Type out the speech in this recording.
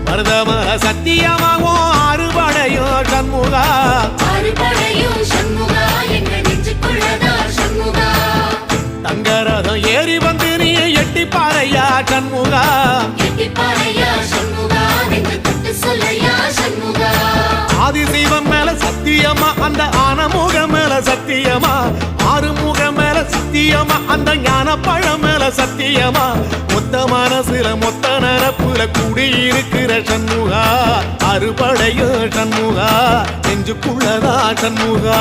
மருதமர சத்தியமாவோ அறுபடையோ சண்முகா தங்கரதம் ஏறி வந்து நீ எட்டி பாறையா சண்முகா ஆதிசைவம் மேல சத்தியமா அந்த ஆனமுகம் மேல சத்தியமா ஆறுமுகம் மேல சத்தியமா அந்த ஞான பழம் மேல சத்தியமா மொத்த மனசுல மொத்த நரப்புல குடியிருக்கிற சண்முகா அறுபடையோ சண்முகா நெஞ்சுக்குள்ளதா சண்முகா